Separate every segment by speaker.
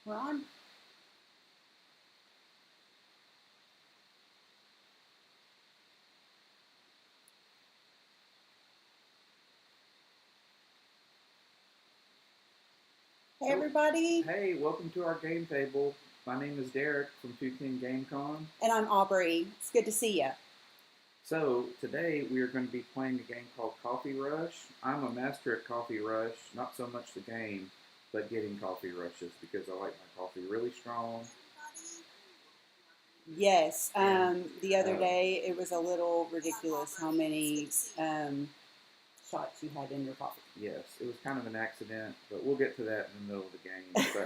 Speaker 1: We're on. Hey,
Speaker 2: Oh,
Speaker 1: everybody.
Speaker 2: hey, welcome to our game table. My name is Derrick from 210 GameCon.
Speaker 1: And I'm Aubrey. It's good to see you.
Speaker 2: So, today we are going to be playing a game called Coffee Rush. I'm a master at Coffee Rush, not so much the game, but getting coffee rushes because I like my coffee really strong.
Speaker 1: Yes,
Speaker 2: And
Speaker 1: the other
Speaker 2: um,
Speaker 1: day it was a little ridiculous how many shots you had in your coffee.
Speaker 2: yes, it was kind of an accident, but we'll get to that in the middle of the game.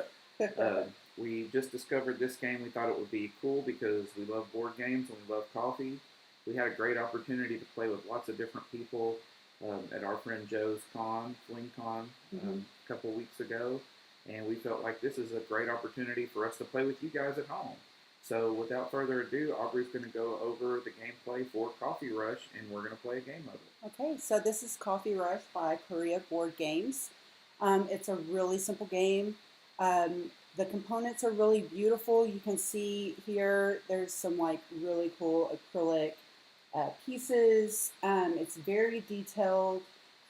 Speaker 2: But we just discovered this game. We thought it would be cool because we love board games and we love coffee. We had a great opportunity to play with lots of different people at our friend Joe's con, Fling Con,
Speaker 1: Mhm.
Speaker 2: a couple of weeks ago, and we felt like this is a great opportunity for us to play with you guys at home. So, without further ado, Aubrey's going to go over the gameplay for Coffee Rush, and we're going to play a game of it.
Speaker 1: Okay, so this is Coffee Rush by Korea Board Games. It's a really simple game. The components are really beautiful. You can see here there's some like really cool acrylic pieces. It's very detailed.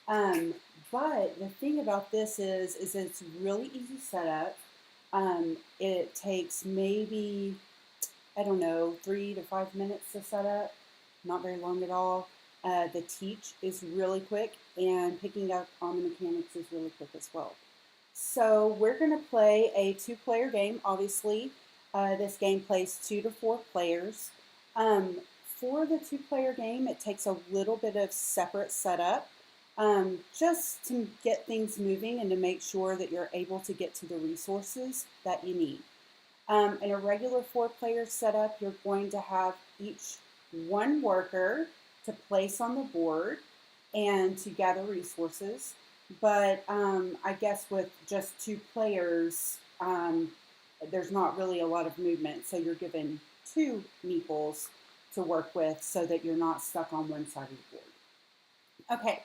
Speaker 1: Um, but the thing about this is it's really easy setup. It takes maybe, I don't know, 3 to 5 minutes to set up. Not very long at all. The teach is really quick, and picking up on the mechanics is really quick as well. So we're going to play a two-player game. Obviously, this game plays 2 to 4 players. Um, for the two-player game, it takes a little bit of separate setup just to get things moving and to make sure that you're able to get to the resources that you need. In a regular 4-player setup, you're going to have each one worker to place on the board and to gather resources. But I guess with just 2 players, there's not really a lot of movement. So you're given 2 meeples to work with so that you're not stuck on one side of the board. Okay,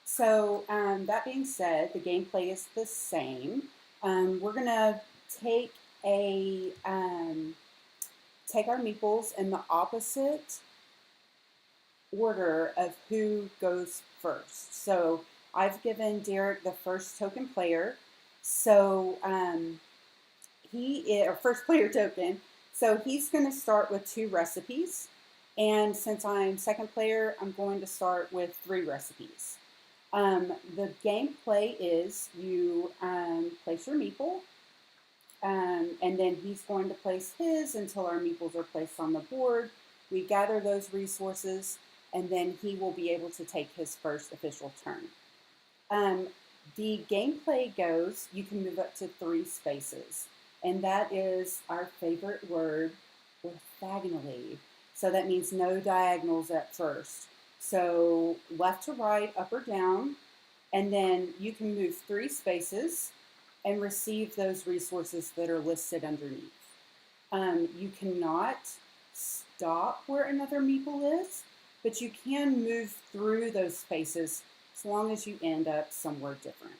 Speaker 1: so that being said, the gameplay is the same. We're going to take a take our meeples in the opposite order of who goes first. So I've given Derrick the first token player. So he is, or first player token. So he's going to start with 2 recipes. And since I'm second player, I'm going to start with 3 recipes. The gameplay is you place your meeple, and then he's going to place his until our meeples are placed on the board. We gather those resources, and then he will be able to take his first official turn. Um, the gameplay goes, you can move up to 3 spaces, and that is our favorite word, orthogonally. So that means no diagonals at first. So left to right, up or down, and then you can move 3 spaces and receive those resources that are listed underneath. You cannot stop where another meeple is, but you can move through those spaces as long as you end up somewhere different.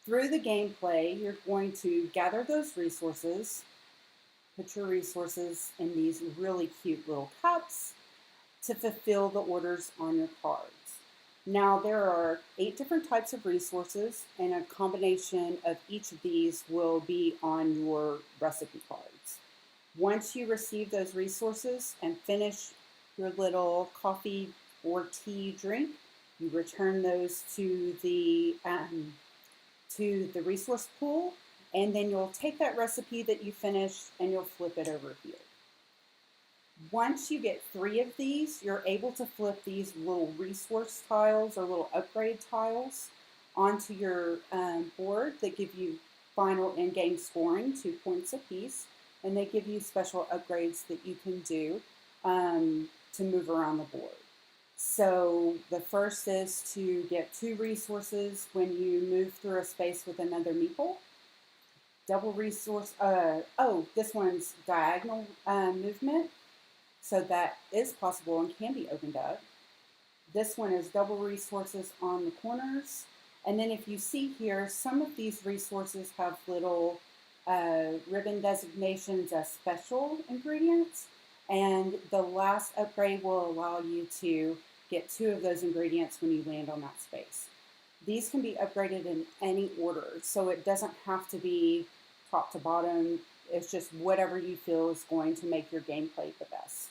Speaker 1: Through the gameplay, you're going to gather those resources, put your resources in these really cute little cups to fulfill the orders on your cards. Now, there are 8 different types of resources, and a combination of each of these will be on your recipe cards. Once you receive those resources and finish your little coffee or tea drink, you return those to the resource pool, and then you'll take that recipe that you finished and you'll flip it over here. Once you get 3 of these, you're able to flip these little resource tiles or little upgrade tiles onto your board that give you final in-game scoring, 2 points apiece, and they give you special upgrades that you can do to move around the board. So the first is to get 2 resources when you move through a space with another meeple. Double resource, this one's diagonal movement. So that is possible and can be opened up. This one is double resources on the corners. And then if you see here, some of these resources have little ribbon designations as special ingredients. And the last upgrade will allow you to get 2 of those ingredients when you land on that space. These can be upgraded in any order, so it doesn't have to be top to bottom. It's just whatever you feel is going to make your gameplay the best.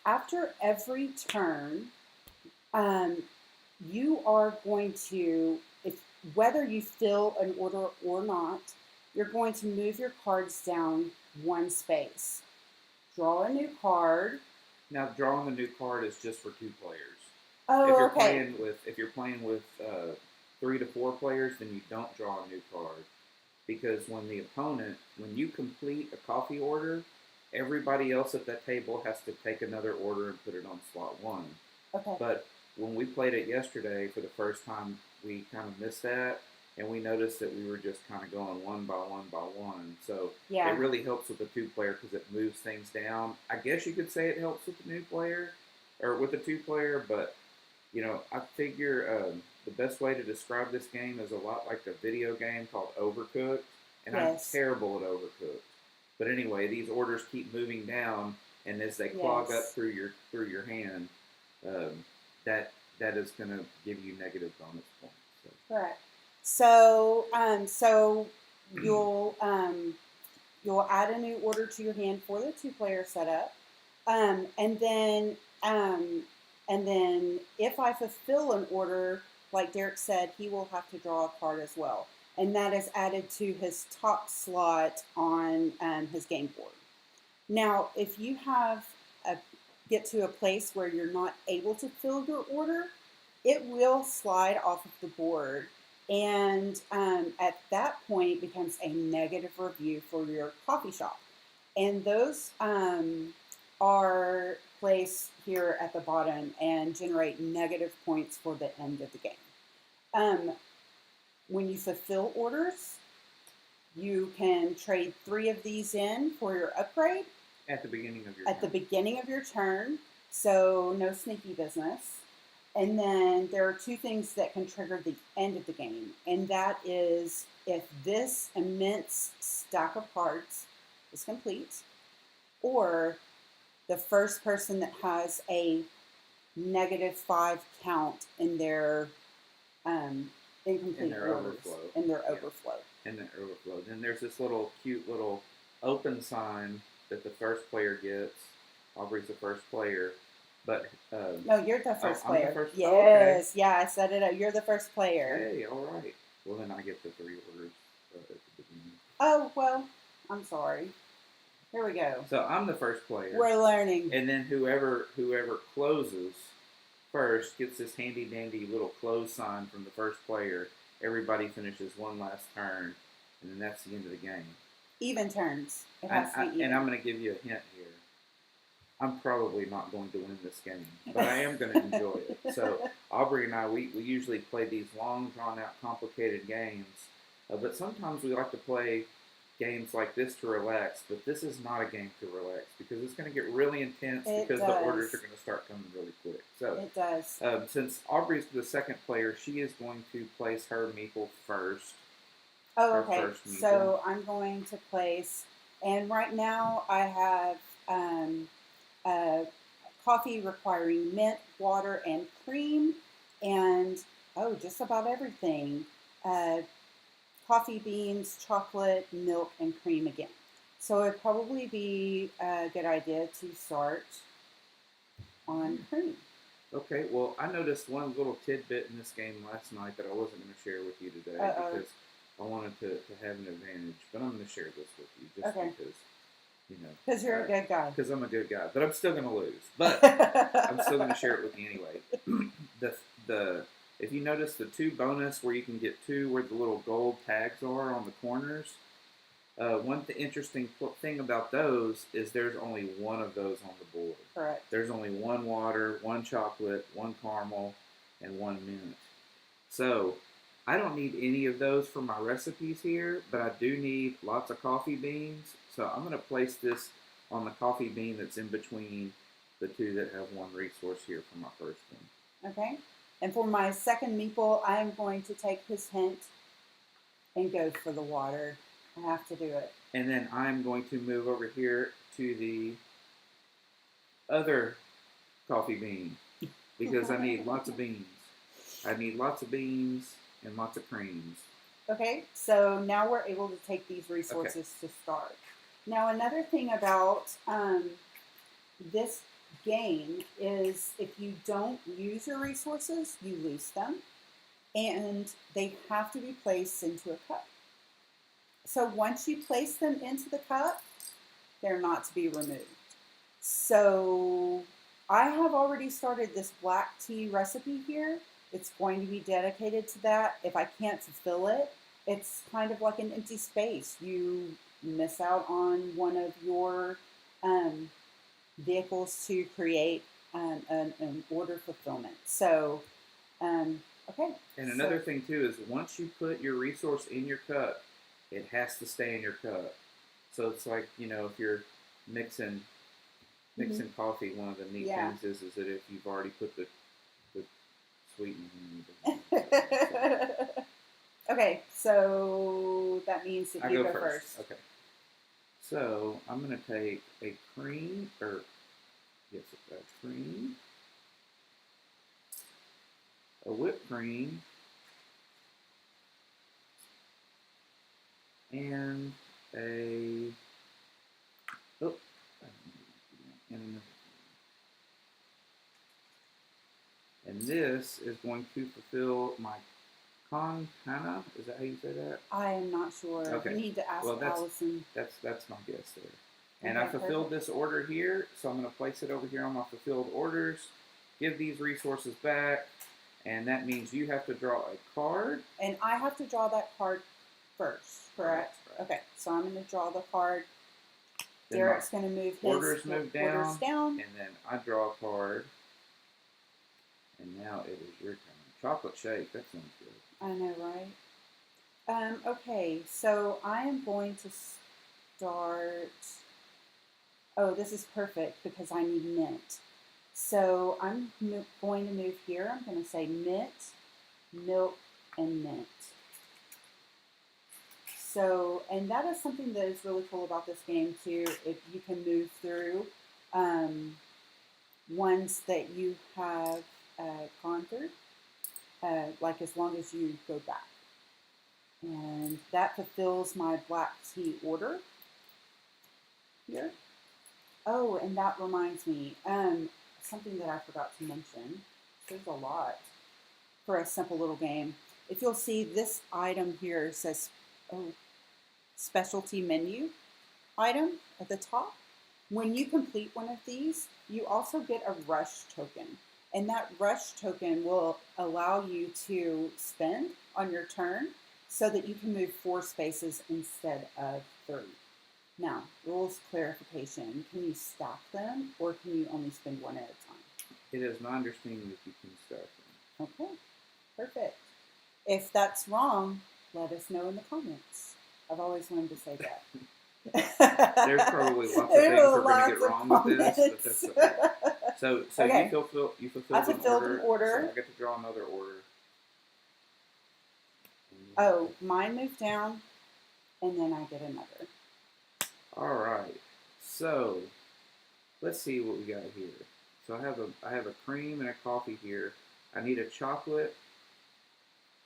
Speaker 1: After every turn, you are going to, whether you fill an order or not, you're going to move your cards down 1 space. Draw a new card.
Speaker 2: Now, drawing the new card is just for 2 players.
Speaker 1: Oh, okay.
Speaker 2: If you're playing with 3 to 4 players, then you don't draw a new card, because when you complete a coffee order, everybody else at that table has to take another order and put it on slot 1.
Speaker 1: Okay.
Speaker 2: But when we played it yesterday for the first time, we kind of missed that, and we noticed that we were just kind of going one by one by one. So
Speaker 1: yeah,
Speaker 2: it really helps with the 2-player because it moves things down. I guess you could say it helps with the new player or with the 2-player, but I figure the best way to describe this game is a lot like a video game called Overcooked, and
Speaker 1: yes.
Speaker 2: I'm terrible at Overcooked. But anyway, these orders keep moving down, and as they clog up through your hand, that is going to give you negative bonus points. So.
Speaker 1: Correct. So you'll add a new order to your hand for the 2-player setup, and then if I fulfill an order, like Derrick said, he will have to draw a card as well, and that is added to his top slot on his game board. Now, if you get to a place where you're not able to fill your order, it will slide off of the board, and at that point becomes a negative review for your coffee shop. And those are placed here at the bottom and generate negative points for the end of the game. When you fulfill orders, you can trade 3 of these in for your upgrade.
Speaker 2: At the beginning of your
Speaker 1: turn. At the beginning of your turn, so no sneaky business. And then there are 2 things that can trigger the end of the game, and that is if this immense stack of cards is complete, or the first person that has a -5 count in their incomplete orders, in their overflow.
Speaker 2: In their overflow. Then there's this cute little open sign that the first player gets. Aubrey's the first player, but
Speaker 1: no, you're the first player.
Speaker 2: I'm the first,
Speaker 1: yes,
Speaker 2: okay.
Speaker 1: Yeah, I set it up. You're the first player.
Speaker 2: Hey, all right. Well, then I get the 3 orders at the beginning.
Speaker 1: Oh well, I'm sorry. Here we go.
Speaker 2: So I'm the first player.
Speaker 1: We're learning.
Speaker 2: And then whoever closes first gets this handy dandy little close sign from the first player. Everybody finishes one last turn, and then that's the end of the game.
Speaker 1: Even turns. It has to be even.
Speaker 2: And I'm going to give you a hint here. I'm probably not going to win this game, but I am going to enjoy it. So Aubrey and I, we usually play these long, drawn-out, complicated games, but sometimes we like to play games like this to relax, but this is not a game to relax because it's going to get really intense because the orders are going to start coming really quick. So
Speaker 1: it does.
Speaker 2: Since Aubrey's the second player, she is going to place her meeple first.
Speaker 1: Oh, okay. So I'm going to place, and right now I have coffee requiring mint, water, and cream, and just about everything. Coffee beans, chocolate, milk, and cream again. So it'd probably be a good idea to start on cream.
Speaker 2: Okay, well, I noticed one little tidbit in this game last night that I wasn't going to share with you today because I wanted to have an advantage, but I'm going to share this with you just because,
Speaker 1: because you're a good guy.
Speaker 2: Because I'm a good guy, but I'm still going to lose. But I'm still going to share it with you anyway. If you notice the 2 bonus where you can get 2 where the little gold tags are on the corners, one interesting thing about those is there's only 1 of those on the board.
Speaker 1: Correct.
Speaker 2: There's only 1 water, 1 chocolate, 1 caramel, and 1 mint. So I don't need any of those for my recipes here, but I do need lots of coffee beans. So I'm going to place this on the coffee bean that's in between the 2 that have 1 resource here for my first one.
Speaker 1: Okay. And for my second meeple, I'm going to take his hint and go for the water. I have to do it.
Speaker 2: And then I'm going to move over here to the other coffee bean because I need lots of beans. I need lots of beans and lots of creams.
Speaker 1: Okay, so now we're able to take these resources to start. Now, another thing about this game is if you don't use your resources, you lose them, and they have to be placed into a cup. So once you place them into the cup, they're not to be removed. So I have already started this black tea recipe here. It's going to be dedicated to that. If I can't fulfill it, it's kind of like an empty space. You miss out on one of your vehicles to create an order fulfillment. So, okay.
Speaker 2: And another thing too is once you put your resource in your cup, it has to stay in your cup. So it's like, if you're mixing coffee, one of the neat things is that if you've already put the sweetener in.
Speaker 1: Okay, so that means that you go first.
Speaker 2: Okay. So I'm going to take a cream, a cream, a whipped cream, and and this is going to fulfill my Hannah, is that how you say that?
Speaker 1: I am not sure.
Speaker 2: Okay.
Speaker 1: You need to ask Allison.
Speaker 2: That's my guess there. And I fulfilled this order here, so I'm going to place it over here on my fulfilled orders, give these resources back, and that means you have to draw a card.
Speaker 1: And I have to draw that card first, correct? Right. Okay, so I'm going to draw the card. Then Derrick's going to move his
Speaker 2: orders down,
Speaker 1: and
Speaker 2: then I draw a card. And now it is your turn. Chocolate shake, that sounds good.
Speaker 1: I know, right? Okay, so I am going to start. Oh, this is perfect because I need mint. So I'm going to move here. I'm going to say mint, milk, and mint. So, and that is something that is really cool about this game too. If you can move through ones that you have gone through, like as long as you go back. And that fulfills my black tea order here. Oh, and that reminds me, something that I forgot to mention. There's a lot for a simple little game. If you'll see, this item here says specialty menu item at the top. When you complete one of these, you also get a rush token. And that rush token will allow you to spend on your turn so that you can move 4 spaces instead of 3. Now, rules clarification. Can you stack them or can you only spend one at a time?
Speaker 2: It is my understanding that you can stack them.
Speaker 1: Okay, perfect. If that's wrong, let us know in the comments. I've always wanted to say that.
Speaker 2: There's probably lots of things we're going to get wrong with this, but that's okay. So okay. You fulfilled an order. So I get to draw another order.
Speaker 1: Oh, mine moved down, and then I get another.
Speaker 2: All right. So let's see what we got here. So I have a cream and a coffee here. I need a chocolate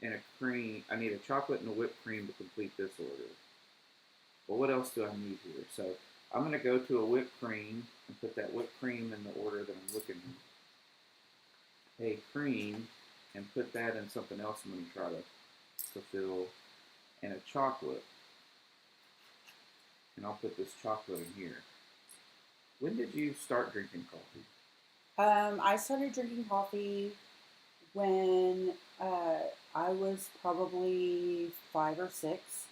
Speaker 2: and a cream. I need a chocolate and a whipped cream to complete this order. Well, what else do I need here? So I'm going to go to a whipped cream and put that whipped cream in the order that I'm looking at. A cream and put that in something else I'm going to try to fulfill. And a chocolate. And I'll put this chocolate in here. When did you start drinking coffee?
Speaker 1: I started drinking coffee when I was probably 5 or 6.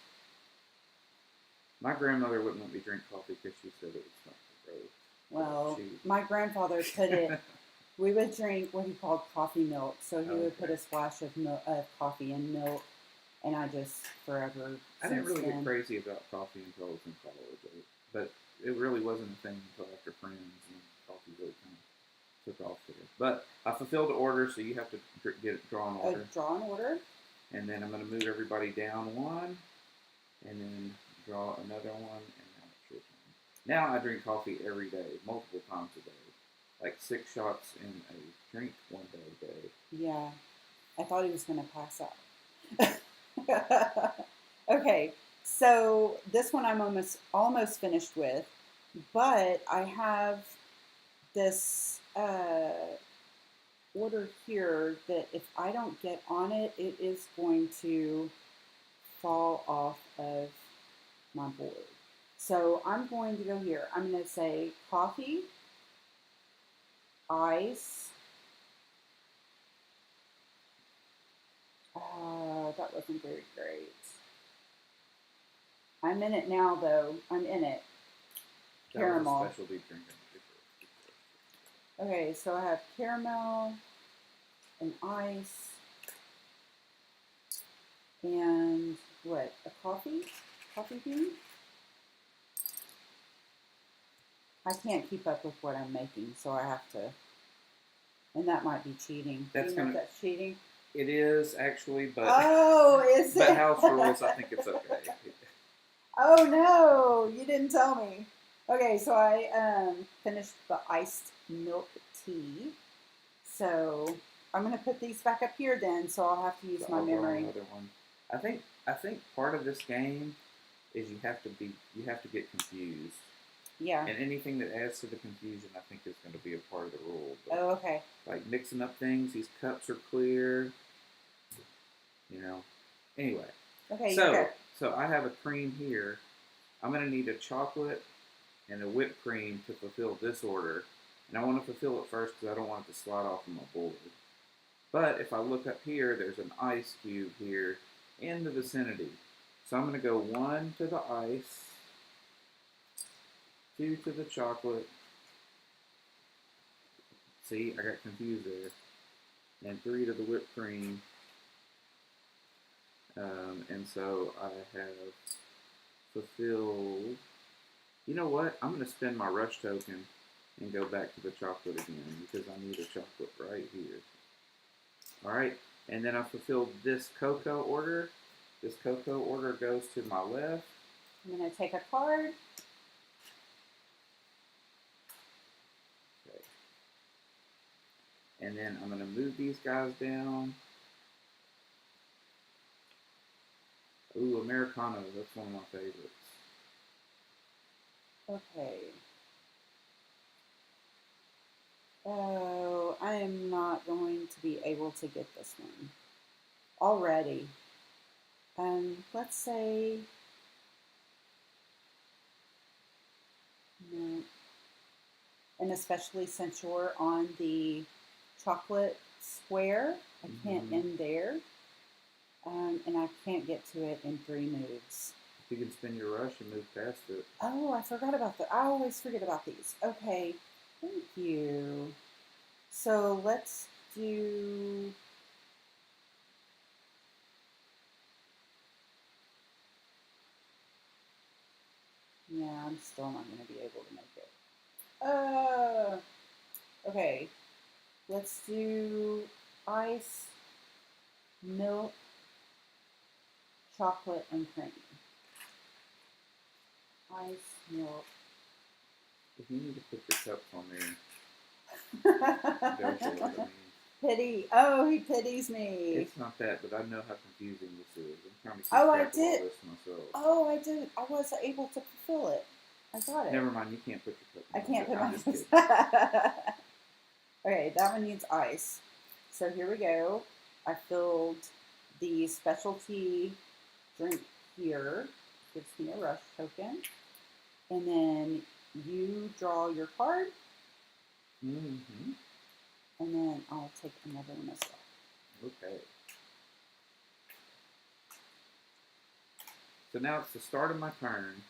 Speaker 2: My grandmother wouldn't let me drink coffee because she said it was not for growth.
Speaker 1: Well, my grandfather put it, we would drink what he called coffee milk. So he would put a splash of coffee in milk, and I just forever.
Speaker 2: I didn't really get crazy about coffee until I was in college, but it really wasn't a thing until after Friends, and coffee really kind of took off there. But I fulfilled the order, so you have to draw an order.
Speaker 1: Draw an order.
Speaker 2: And then I'm going to move everybody down 1, and then draw another one, and now it's your turn. Now I drink coffee every day, multiple times a day. Like 6 shots in a drink one day.
Speaker 1: Yeah, I thought he was going to pass out. Okay, so this one I'm almost finished with, but I have this order here that if I don't get on it, it is going to fall off of my board. So I'm going to go here. I'm going to say coffee, ice. That wasn't very great. I'm in it now, though. I'm in it. Caramel.
Speaker 2: That was a specialty drink.
Speaker 1: Okay, so I have caramel and ice and what? A coffee? Coffee bean? I can't keep up with what I'm making, so I have to. And that might be cheating. Do you know if that's cheating?
Speaker 2: It is actually, but
Speaker 1: is
Speaker 2: but
Speaker 1: it?
Speaker 2: house rules, I think it's okay.
Speaker 1: Oh no, you didn't tell me. Okay, so I finished the iced milk tea. So I'm gonna put these back up here then, so I'll have to use my memory.
Speaker 2: Another one. I think part of this game is you have to get confused.
Speaker 1: Yeah.
Speaker 2: And anything that adds to the confusion, I think, is going to be a part of the rule. But,
Speaker 1: oh, okay.
Speaker 2: Like mixing up things. These cups are clear. Anyway.
Speaker 1: Okay.
Speaker 2: So I have a cream here. I'm going to need a chocolate and a whipped cream to fulfill this order. And I want to fulfill it first because I don't want it to slide off of my board. But if I look up here, there's an ice cube here in the vicinity. So I'm going to go 1 to the ice, 2 to the chocolate. See, I got confused there. And 3 to the whipped cream. And so I have fulfilled. You know what? I'm going to spend my rush token and go back to the chocolate again because I need a chocolate right here. Alright, and then I fulfilled this cocoa order. This cocoa order goes to my left.
Speaker 1: I'm going to take a card.
Speaker 2: Okay. And then I'm going to move these guys down. Ooh, Americano, that's one of my favorites.
Speaker 1: Okay. Oh, I am not going to be able to get this one already. Let's say no, and especially since you're on the chocolate square, I can't end there, and I can't get to it in 3 moves.
Speaker 2: You can spin your rush and move past it.
Speaker 1: Oh, I forgot about that. I always forget about these. Okay, thank you. So let's do. Yeah, I'm still not going to be able to make it. Okay. Let's do ice, milk, chocolate, and cream. Ice, milk.
Speaker 2: If you need to put your cups on there, go for it. I mean,
Speaker 1: Pity. Oh, he pities me.
Speaker 2: it's not that, but I know how confusing this is. I'm trying to keep
Speaker 1: Oh, I
Speaker 2: track of all
Speaker 1: did.
Speaker 2: this myself.
Speaker 1: Oh, I did. I was able to fulfill it. I got it.
Speaker 2: Never mind, you can't put your cup on
Speaker 1: I can't put
Speaker 2: I'm
Speaker 1: my.
Speaker 2: just kidding.
Speaker 1: Okay, that one needs ice. So here we go. I filled the specialty drink here. Gives me a rush token. And then you draw your card.
Speaker 2: Mm-hmm.
Speaker 1: And then I'll take another one as well.
Speaker 2: Okay. So now it's the start of my turn,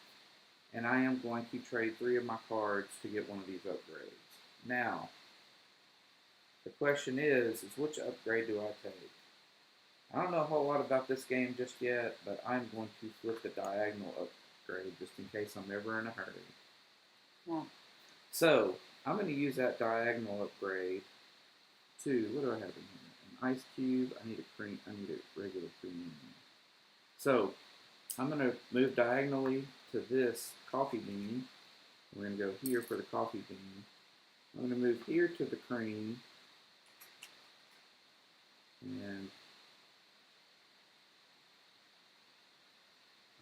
Speaker 2: and I am going to trade 3 of my cards to get one of these upgrades. Now, the question is which upgrade do I take? I don't know a whole lot about this game just yet, but I'm going to flip the diagonal upgrade just in case I'm ever in a hurry.
Speaker 1: Yeah.
Speaker 2: So, I'm going to use that diagonal upgrade to, what do I have in here? An ice cube. I need a cream. I need a regular cream. So, I'm going to move diagonally to this coffee bean. We're going to go here for the coffee bean. I'm going to move here to the cream. And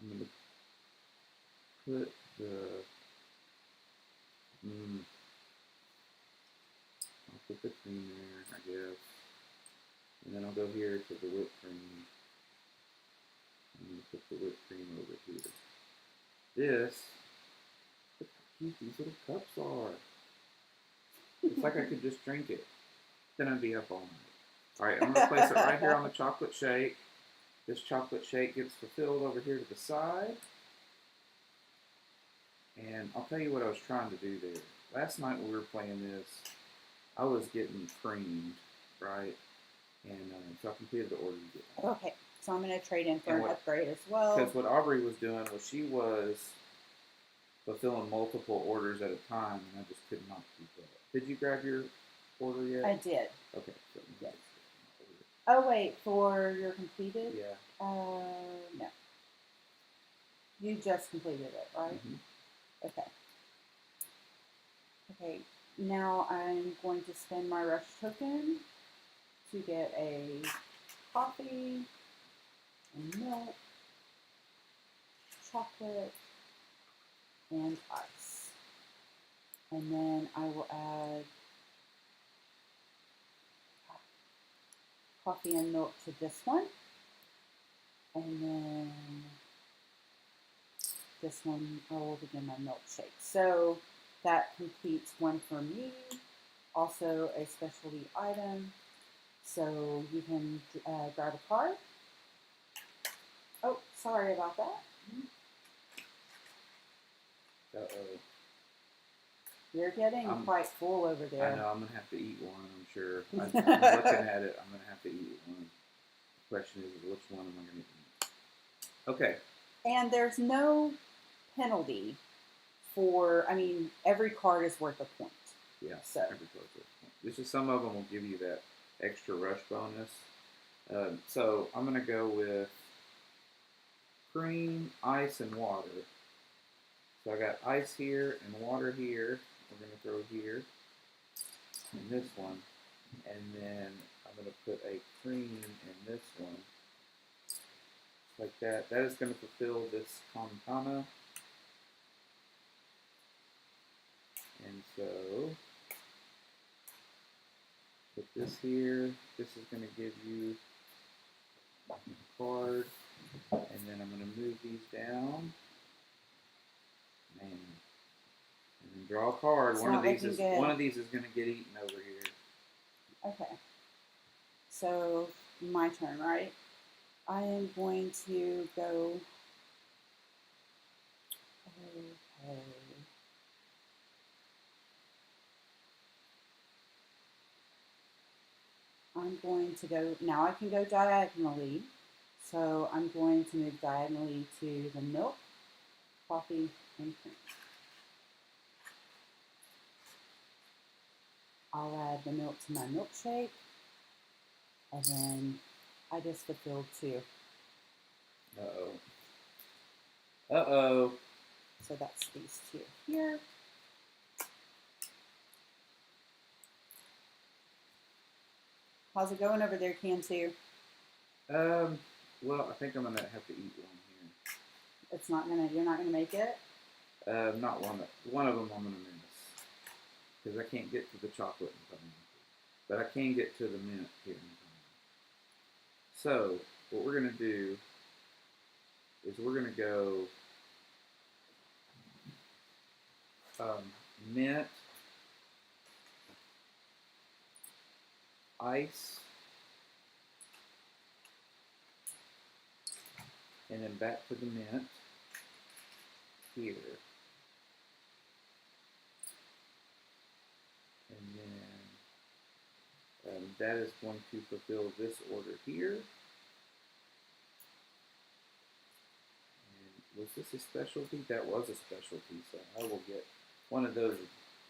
Speaker 2: I'm going to put I'll put the cream there, I guess. And then I'll go here to the whipped cream. I'm going to put the whipped cream over here. This, look how cute these little cups are. It's like I could just drink it. Then I'd be up all night. Alright, I'm going to place it right here on the chocolate shake. This chocolate shake gets fulfilled over here to the side. And I'll tell you what I was trying to do there. Last night when we were playing this, I was getting creamed, right? And so I completed the order you get.
Speaker 1: Okay, so I'm going to trade in for an upgrade as well.
Speaker 2: Because what Aubrey was doing was she was fulfilling multiple orders at a time, and I just could not keep up. Did you grab your order yet?
Speaker 1: I did.
Speaker 2: Okay. So
Speaker 1: yes. Oh, wait, for your completed?
Speaker 2: Yeah.
Speaker 1: No. You just completed it, right?
Speaker 2: Mm-hmm.
Speaker 1: Okay. Okay, now I'm going to spend my rush token to get a coffee and milk, chocolate, and ice. And then I will add coffee and milk to this one. And then this one I will begin my milkshake. So that completes one for me. Also a specialty item. So you can grab a card. Oh, sorry about that.
Speaker 2: Uh-oh.
Speaker 1: You're getting quite full over there.
Speaker 2: I know, I'm going to have to eat one, I'm sure. I'm looking at it, I'm going to have to eat one. The question is, which one am I going to eat? Okay.
Speaker 1: And there's no penalty for, I mean, every card is worth a point.
Speaker 2: Yeah,
Speaker 1: so.
Speaker 2: Every card's worth a point. This is, some of them will give you that extra rush bonus. So I'm going to go with cream, ice, and water. So I got ice here and water here. We're going to throw here in this one. And then I'm going to put a cream in this one. Like that. That is going to fulfill this kamatana. And so, put this here. This is going to give you a card. And then I'm going to move these down. Man. And then draw a card. One of these is going to get eaten over here.
Speaker 1: Okay. So, my turn, right? I am going to go. Okay. I'm going to go. Now I can go diagonally. So I'm going to move diagonally to the milk, coffee, and cream. I'll add the milk to my milkshake. And then I just fulfilled 2.
Speaker 2: Uh-oh. Uh-oh.
Speaker 1: So that's these 2 here. How's it going over there, Can 2?
Speaker 2: Well, I think I'm gonna have to eat one here.
Speaker 1: It's not gonna. You're not gonna make it.
Speaker 2: Not one. One of them I'm gonna miss because I can't get to the chocolate in time, but I can get to the mint here in time. So what we're gonna do is we're gonna go mint, ice, and then back to the mint here. And then that is going to fulfill this order here. And was this a specialty? That was a specialty, so I will get one of those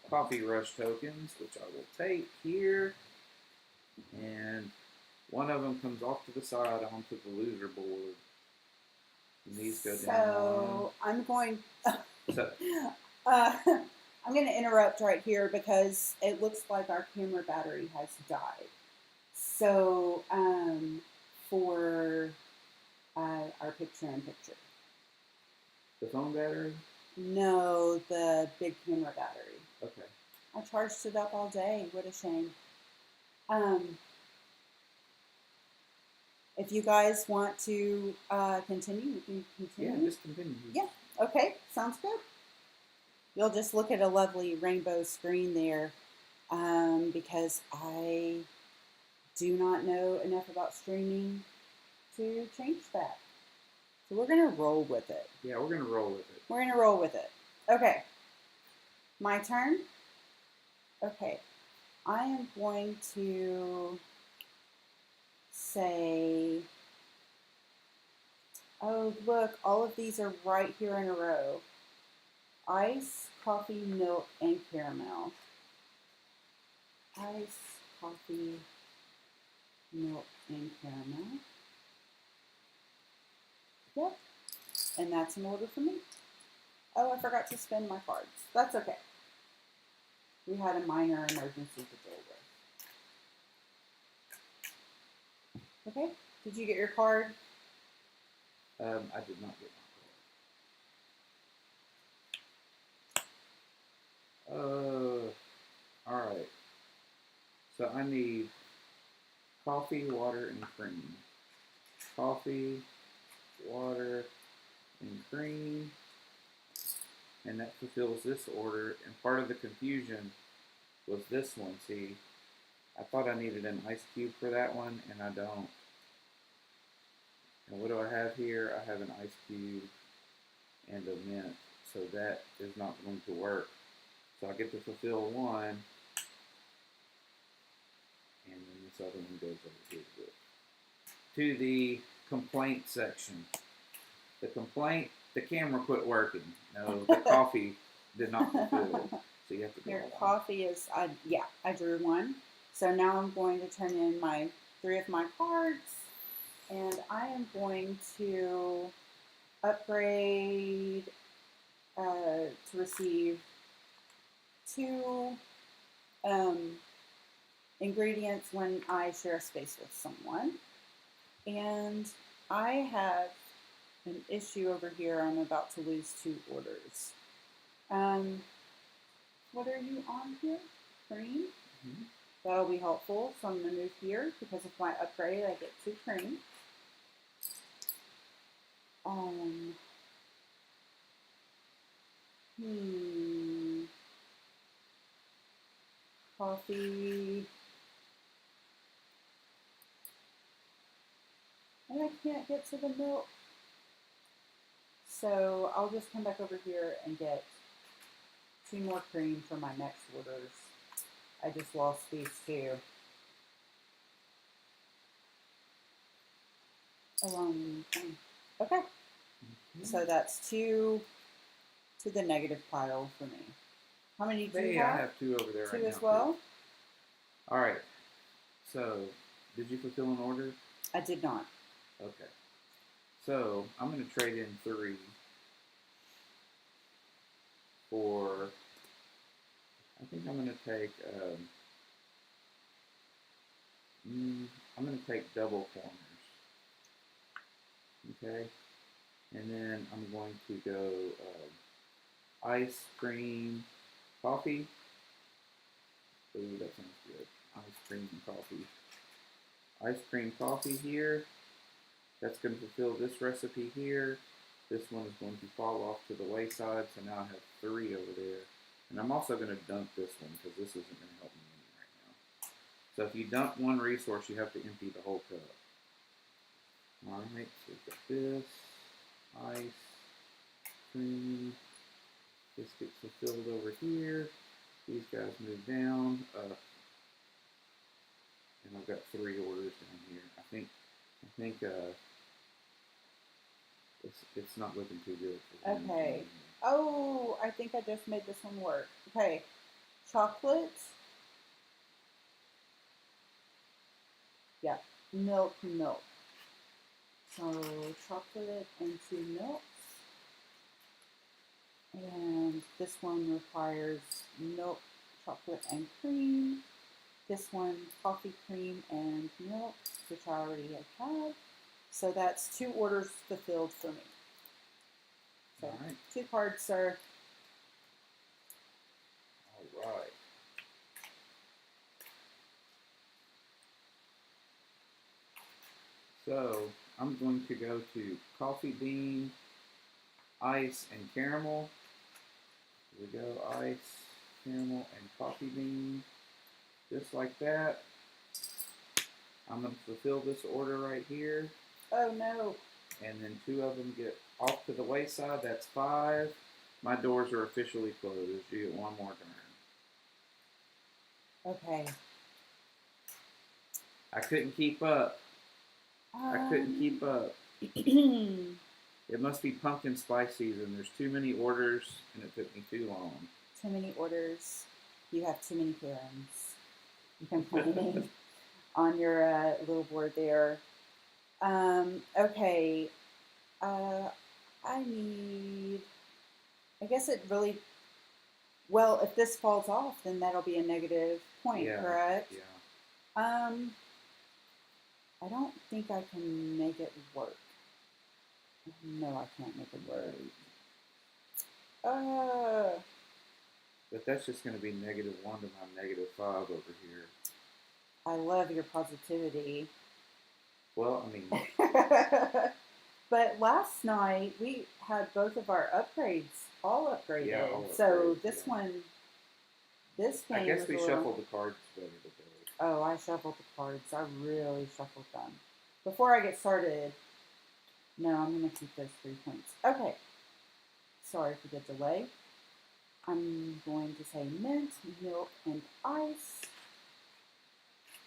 Speaker 2: coffee rush tokens, which I will take here. And one of them comes off to the side onto the loser board. And these go down
Speaker 1: So I'm going.
Speaker 2: So
Speaker 1: I'm going to interrupt right here because it looks like our camera battery has died. So for our picture-in-picture.
Speaker 2: the phone battery?
Speaker 1: No, the big camera battery.
Speaker 2: Okay.
Speaker 1: I charged it up all day. What a shame. If you guys want to continue, we can continue.
Speaker 2: Yeah, just continue.
Speaker 1: Yeah. Okay. Sounds good. You'll just look at a lovely rainbow screen there because I do not know enough about streaming to change that. So we're going to roll with it.
Speaker 2: Yeah, we're going to roll with it.
Speaker 1: We're going to roll with it. Okay. My turn? Okay. I am going to say, oh, look, all of these are right here in a row. Ice, coffee, milk, and caramel. Ice, coffee, milk, and caramel. Yep. And that's an order for me. Oh, I forgot to spend my cards. That's okay. We had a minor emergency to deal with. Okay. Did you get your card?
Speaker 2: I did not get my card. All right. So I need coffee, water, and cream. Coffee, water, and cream. And that fulfills this order. And part of the confusion was this one. See, I thought I needed an ice cube for that one, and I don't. And what do I have here? I have an ice cube and a mint. So that is not going to work. So I get to fulfill one. And then this other one goes over here to the complaint section. The complaint, the camera quit working. No, the coffee did not fulfill. So you have to go
Speaker 1: Your
Speaker 2: on.
Speaker 1: coffee is, yeah, I drew one. So now I'm going to turn in my 3 of my cards. And I am going to upgrade to receive 2 ingredients when I share a space with someone. And I have an issue over here. I'm about to lose 2 orders. What are you on here? Cream?
Speaker 2: Mm-hmm.
Speaker 1: That'll be helpful. So I'm going to move here because of my upgrade. I get 2 cream. Coffee. And I can't get to the milk. So I'll just come back over here and get 2 more cream for my next orders. I just lost these 2. Along with me. Okay.
Speaker 2: Mm-hmm.
Speaker 1: So that's 2 to the negative pile for me. How many do you have?
Speaker 2: I have 2 over there
Speaker 1: 2
Speaker 2: right now.
Speaker 1: as well?
Speaker 2: All right. So, did you fulfill an order?
Speaker 1: I did not.
Speaker 2: Okay. So, I'm going to trade in 3 for, I think I'm going to take, I'm going to take double corners. Okay. And then I'm going to go ice cream coffee. Ooh, that sounds good. Ice cream and coffee. Ice cream coffee here. That's going to fulfill this recipe here. This one is going to fall off to the wayside, so now I have 3 over there. And I'm also going to dump this one because this isn't going to help me any right now. So if you dump one resource, you have to empty the whole cup. Alright, so we've got this, ice, cream, this gets fulfilled over here, these guys move down, up, and I've got 3 orders down here. I think it's not looking too good for them.
Speaker 1: Okay. Oh, I think I just made this one work. Okay. Chocolate. Yeah. Milk. So chocolate into milk. And this one requires milk, chocolate, and cream. This one, coffee, cream, and milk, which I already have had. So that's 2 orders fulfilled for me. So
Speaker 2: All right.
Speaker 1: 2 cards, sir.
Speaker 2: All right. So I'm going to go to coffee bean, ice, and caramel. Here we go, ice, caramel, and coffee bean. Just like that. I'm going to fulfill this order right here.
Speaker 1: Oh no.
Speaker 2: And then 2 of them get off to the wayside. That's 5. My doors are officially closed. You get 1 more turn.
Speaker 1: Okay.
Speaker 2: I couldn't keep up. I couldn't keep up.
Speaker 1: Too
Speaker 2: It must be pumpkin spice season. There's too many orders, and it took me too long.
Speaker 1: many orders. You have too many Karens. You complaining on your little board there. Okay. I need. I guess it really. Well, if this falls off, then that'll be a negative point,
Speaker 2: Yeah,
Speaker 1: correct?
Speaker 2: yeah.
Speaker 1: I don't think I can make it work. No, I can't make it work.
Speaker 2: But that's just going to be -1 to my -5 over here.
Speaker 1: I love your positivity.
Speaker 2: Well, I mean,
Speaker 1: But last night we had both of our upgrades all upgraded.
Speaker 2: Yeah, all
Speaker 1: so
Speaker 2: upgrades,
Speaker 1: this
Speaker 2: yeah.
Speaker 1: one, this game.
Speaker 2: I guess
Speaker 1: was
Speaker 2: we
Speaker 1: a little-
Speaker 2: shuffled the cards better today.
Speaker 1: Oh, I shuffled the cards. I really shuffled them. Before I get started, no, I'm going to keep those 3 points. Okay. Sorry for the delay. I'm going to say mint, milk, and ice.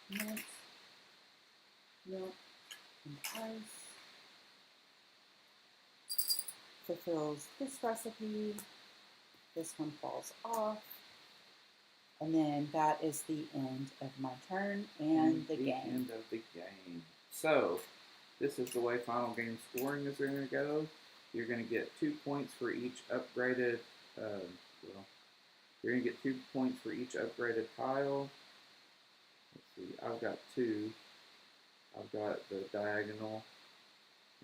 Speaker 1: Mint, milk, and ice. Fulfills this recipe. This one falls off. And then that is the end of my turn and the game.
Speaker 2: End of the game. So, this is the way final game scoring is going to go. You're going to get 2 points for each upgraded. You're going to get 2 points for each upgraded tile. Let's see. I've got 2. I've got the diagonal,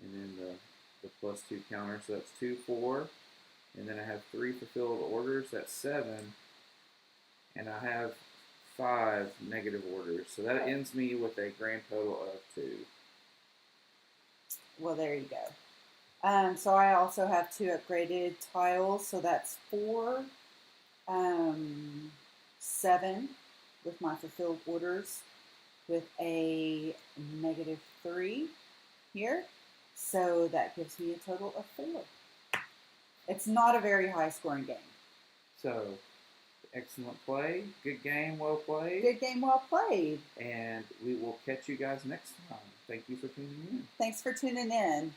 Speaker 2: and then the +2 counter. So that's 2, 4, and then I have 3 fulfilled orders. That's 7. And I have 5 negative orders. So that ends me with a grand total of 2.
Speaker 1: Well, there you go. So I also have 2 upgraded tiles. So that's 4, 7 with my fulfilled orders with a -3 here. So that gives me a total of 4. It's not a very high scoring game.
Speaker 2: So, excellent play. Good game, well played.
Speaker 1: Good game, well played.
Speaker 2: And we will catch you guys next time. Thank you for tuning in.
Speaker 1: Thanks for tuning in.